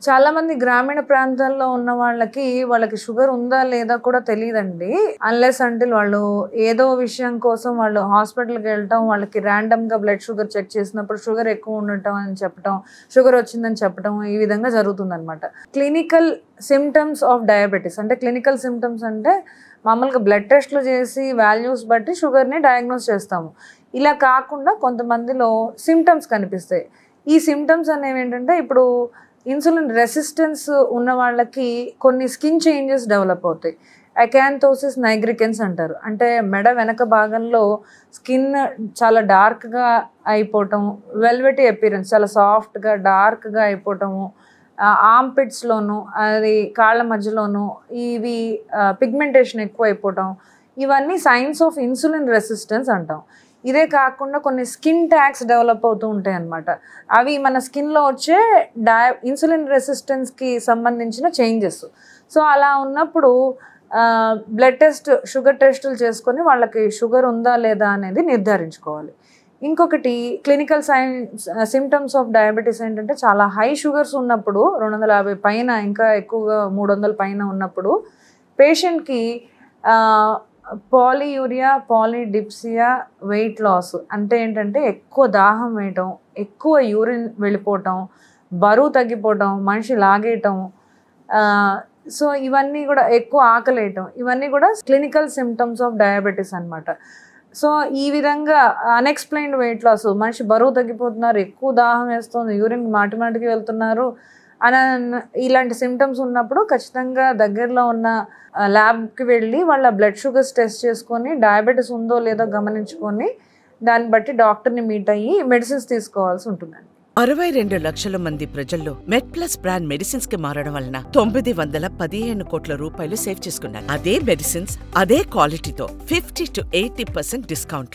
చాలా మంది గ్రామీణ ప్రాంతాల్లో ఉన్న వాళ్ళకి షుగర్ ఉందా లేదా కూడా తెలియదండి. అన్లెస్ అంటిల్ వాళ్ళు ఏదో విషయం కోసం వాళ్ళు హాస్పిటల్‌కి వెళ్ళటం, వాళ్ళకి ర్యాండమ్‌గా బ్లడ్ షుగర్ చెక్ చేసినప్పుడు షుగర్ ఎక్కువ ఉండటం అని చెప్పటం, షుగర్ వచ్చిందని చెప్పటం ఈ విధంగా జరుగుతుందనమాట. క్లినికల్ సింప్టమ్స్ ఆఫ్ డయాబెటిస్ అంటే క్లినికల్ సింప్టమ్స్ అంటే మామూలుగా బ్లడ్ టెస్ట్‌లు చేసి వాల్యూస్ బట్టి షుగర్‌ని డయాగ్నోస్ చేస్తాము. ఇలా కాకుండా కొంతమందిలో సింప్టమ్స్ కనిపిస్తాయి. ఈ సింప్టమ్స్ అనేవేంటంటే ఇప్పుడు ఇన్సులిన్ రెసిస్టెన్స్ ఉన్న వాళ్ళకి కొన్ని స్కిన్ చేంజెస్ డెవలప్ అవుతాయి. అకాంతోసిస్ నైగ్రికెన్స్ అంటారు. అంటే మెడ వెనక భాగంలో స్కిన్ చాలా డార్క్‌గా అయిపోవటం, వెల్వెటీ అపియరెన్స్ చాలా సాఫ్ట్‌గా, డార్క్‌గా అయిపోవటము, ఆర్మ్ పిట్స్‌లోను అది కాళ్ళ మధ్యలోను ఇవి పిగ్మెంటేషన్ ఎక్కువ అయిపోవటం, ఇవన్నీ సైన్స్ ఆఫ్ ఇన్సులిన్ రెసిస్టెన్స్ అంటాం. ఇదే కాకుండా కొన్ని స్కిన్ ట్యాగ్స్ డెవలప్ అవుతూ ఉంటాయి అన్నమాట. అవి మన స్కిన్‌లో వచ్చే ఇన్సులిన్ రెసిస్టెన్స్‌కి సంబంధించిన చేంజెస్. సో అలా ఉన్నప్పుడు బ్లడ్ టెస్ట్, షుగర్ టెస్టులు చేసుకొని వాళ్ళకి షుగర్ ఉందా లేదా అనేది నిర్ధారించుకోవాలి. ఇంకొకటి క్లినికల్ సింప్టమ్స్ ఆఫ్ డయాబెటీస్ ఏంటంటే చాలా హై షుగర్స్ ఉన్నప్పుడు 250 పైన, ఇంకా ఎక్కువగా 300 పైన ఉన్నప్పుడు పేషెంట్‌కి పాలీయూరియా, పాలీడిప్సియా, వెయిట్ లాస్ అంటే ఏంటంటే ఎక్కువ దాహం వేయటం, ఎక్కువ యూరిన్ వెళ్ళిపోవటం, బరువు తగ్గిపోవటం, మనిషి లాగేయటం, సో ఇవన్నీ కూడా ఎక్కువ ఆకలేయటం, ఇవన్నీ కూడా క్లినికల్ సిమ్టమ్స్ ఆఫ్ డయాబెటీస్ అనమాట. సో ఈ విధంగా అన్ఎక్స్ప్లెయిన్డ్ వెయిట్ లాస్, మనిషి బరువు తగ్గిపోతున్నారు, ఎక్కువ దాహం వేస్తుంది, యూరిన్ మాటిమాటికి వెళ్తున్నారు ఇలాంటి సిమ్టమ్స్ ఉన్నప్పుడు ఖచ్చితంగా దగ్గరలో ఉన్న ల్యాబ్కి వెళ్ళి వాళ్ళ బ్లడ్ షుగర్స్ టెస్ట్ చేసుకొని డయాబెటీస్ ఉందో లేదో గమనించుకొని దాన్ని బట్టి డాక్టర్ని మీట్ అయ్యి మెడిసిన్స్ తీసుకోవాల్సి ఉంటుందండి. 62 లక్షల మంది ప్రజల్లో మెడ్ప్లస్ బ్రాండ్ మెడిసిన్స్ కి మారడం వలన 915 కోట్ల రూపాయలు సేవ్ చేసుకున్నారు. అదే మెడిసిన్స్ అదే క్వాలిటీతో 50 to 80% డిస్కౌంట్లు.